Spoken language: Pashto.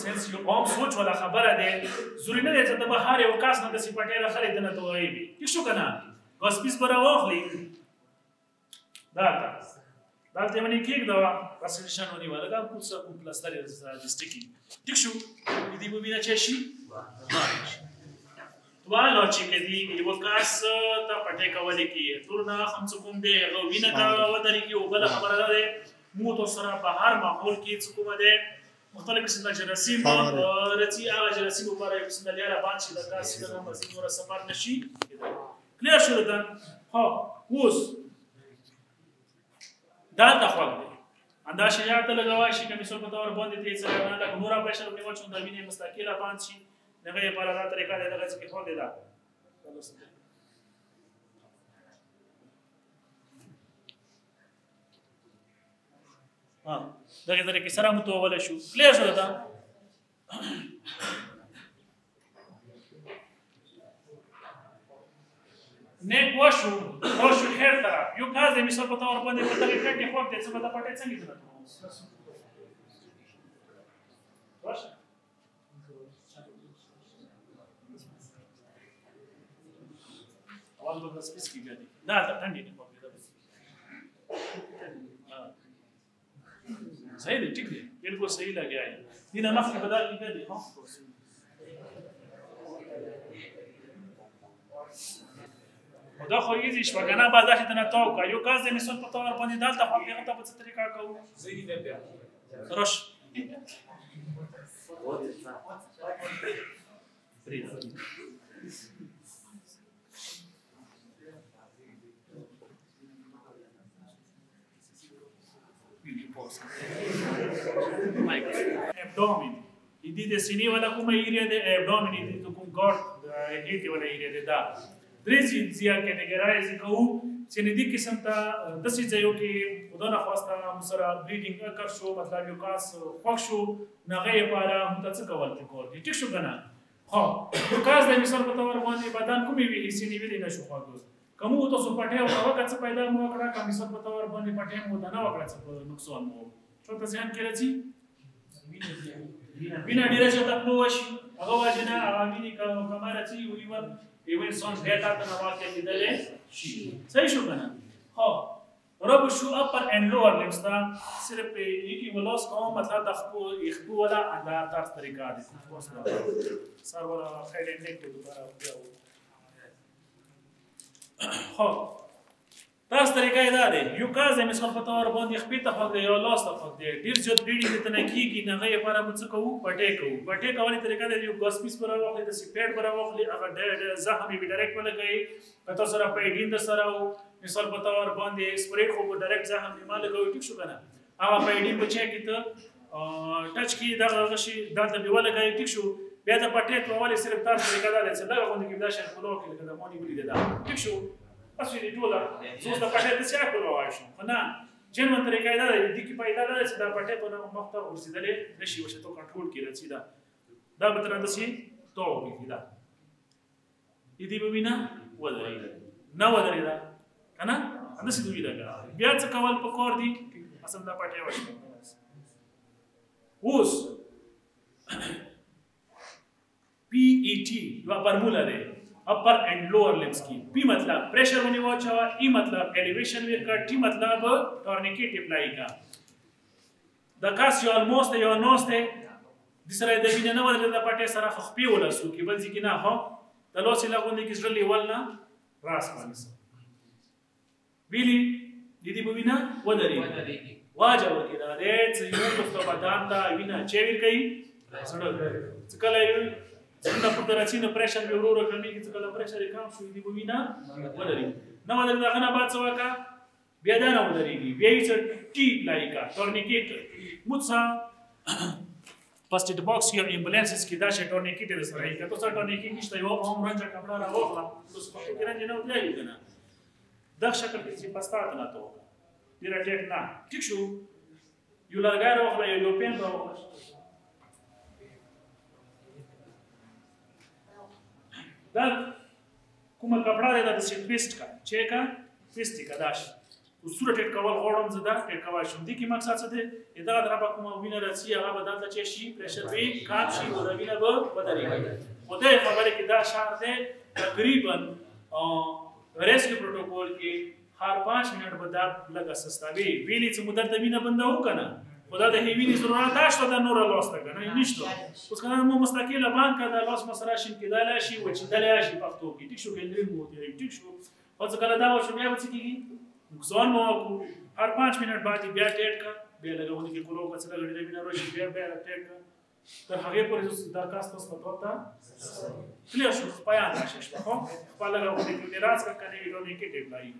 سنس یو قوم سوچ ولا خبره ده ضروري نه ده چې د بهر یو کس نه د سپټې راخلي د نه توایي ټیک شو کنه ګاسپیس پر واخلي دا ته منی کېږ دا پرسنټیشن ونی ولا دا پوسه کو پلاستر د سټیکی ټیک شو دې به بیا چې شي دوا لوجیک دی یو کس ته پټه کولې کی تورنا خمس کوم دی غو وینه کا ودرې کی او بل خبره ده مو تو سره په هر ماحول کې څه کومه ده مختلف قسم د جراثیم رتی هغه جراثیم لپاره یو قسم د لیاره باندې د تاسو د مزید نور سفر نشي کلیر شو ده ها اوس دا تخوګ دی اندا شجاعت لګوای شي کمی څو په تور باندې دې څه نه لګ نور پرېشر نیول چې د وینې مستقله باندې شي دغه لپاره دا طریقه ده دغه څه خو دی دا دغه طریقې سره متوول شو کلیر شو دا نیک وشو خیر طرف یو کاز د مثال په تور باندې په طریقه کې خو دې څه په پټه څنګه ده واشه اول به سپیس کې ګادي دا ټنډي نه کوي دا صحیح دی ټیک دی بالکل صحیح لګیا دی دینه مخکې بدل کې ګادي ها دا خو یې شپګنا بازار ته نه تاو کا یو کاز د مثال په تور باندې دالته خو هغه ته په څه طریقه کوو زیدي دی بیا روش ابدومین دې د سینې ولا کومه ایریا د ابدومین دې کوم ګاډ هیټ ولا ایریا ده دا درې ځیا کټګورایز کوو چې ندی قسم ته د څه ځایو کې خدای نه خواسته مسره بلیډینګ اکر شو مطلب یو کاس خوښ شو نغې لپاره متڅ کول پکور دي ټیک شو کنه ها یو کاس د مثال په تور باندې بدن کومې وی هیڅ نه ویل نه شو خواږه کوم ته سو پټه او هغه څه پیدا مو کړه کوم مثال په تور باندې پټه مو نه وکړه څه نقصان مو څه ته ځان کې راځي وینا ډیره چې تاسو وشي هغه واجنه هغه ویني کومه راځي ویو یو انسان ډیټا ته واقع کېدلې شي صحیح شو کنه ها رب شو اپر اینڈ لوور لمس دا صرف یکی ولاس کوم مطلب د خپل اخبو ولا انده تر طریقه دي سر ولا خیر نه کو دوباره ها تاسو طریقه دا دی یو کاز مثال په تور باندې خپل ته خو یو لاس ته خو دی ډیر چې بریډینګ ته نه کیږي نه غي لپاره مڅ کوو پټه کولې طریقه دی یو ګاسپیس پر واخلي د سپیډ پر واخلي هغه د زخمي به ډایرکټ ولګي کته سره پیډین د سره مثال په تور باندې سپریټ خو ډایرکټ زخم یې مال کوي ټیک شو کنه هغه پیډین په چې کې ته ټچ کی دا غشي دا د ولګي ټیک شو بیا د پټه کولې صرف تاسو طریقه دا چې دا غوډه کې دا شر خلو کې دا مونږ ولې دا ټیک شو اصلي دی ټول زوس د پټه د څه کولو وایشم نه جنون طریقه دا دی چې پیدا ده چې دا پټه په مخته ورسېدلې نشي وشه ته کنټرول کې راځي دا به تر اندازې تو کې دا دې به وینا ودرې نه ودرې دا کنه انداسې دوی دا بیا څه کول په کور دی اصل دا پټه وشه اوس پی ای ټي یو فارمولا ده upper and lower limbs की P मतलब pressure होने वाला चावा E मतलब elevation वेर का T मतलब tourniquet apply का the cast you almost you almost दिसरा इधर भी ना वाले दा पाटे सारा खपी वाला सु की बल जी की ना हो the loss इला कोने की जल्दी वाला रास मानिस बिली दीदी बबिना वदरी वाजा वकीला रेट से यू तो बदाम दा विना चेविर कई सड़क चकला څنګه په درچې نه پریشر به ورو کمی چې کله پریشر کم شو دی بوینا ولري نو ولر دا غنا بات سواکا بیا دا نه ولريږي بیا یې ټی لایکا ټورنیکټ مڅا فرست ایډ باکس یو امبولانسز کې دا شی ټورنیکټ د سره یې کته څه ټورنیکټ نشته یو هم رنګ کپڑا را وخلا تاسو په کې رنګ نه وتلای کنه دا شکل کې پستا نه تو ډیر ټیک نه ټیک شو یو لګار وخلا یو پین راوخلا دا کومه کپڑا ده د سیټویسټ کا چې کا فیسټی کا داش سوره ټیټ کول غواړم زه دا ټیټ کوای شم دي کې مقصد څه دی دا درابه کوم وینه راځي هغه به دلته چې شي پریشر به کم شي او دا وینه به ودرېږي خو دې خبره کې دا شرط دی تقریبا ریسکیو پروتوکول کې هر 5 منټ به دا لږه سستوي وینې چې مدت د وینه بنده وکنه خدا د هیوینې ضرورت داشته د نور لاسته کنه نشته اوس کنه مو مستقله بانک دا لاس مسره شي کې دا لاشي و چې دا لاشي پښتو کې ټیک شو کې مو دی ټیک شو او ځکه دا و شو بیا وڅ کېږي نقصان مو هر 5 منټ بعد بیا ټیټ کا بیا لګونه کې کولو کڅ لګړې بنا روشي بیا ټیټ کا تر هغه پورې درخواست تاسو ته کلیئر شو پایان راشي خو په لګونه کې راز کا کنه ویډیو کې ټیپ لای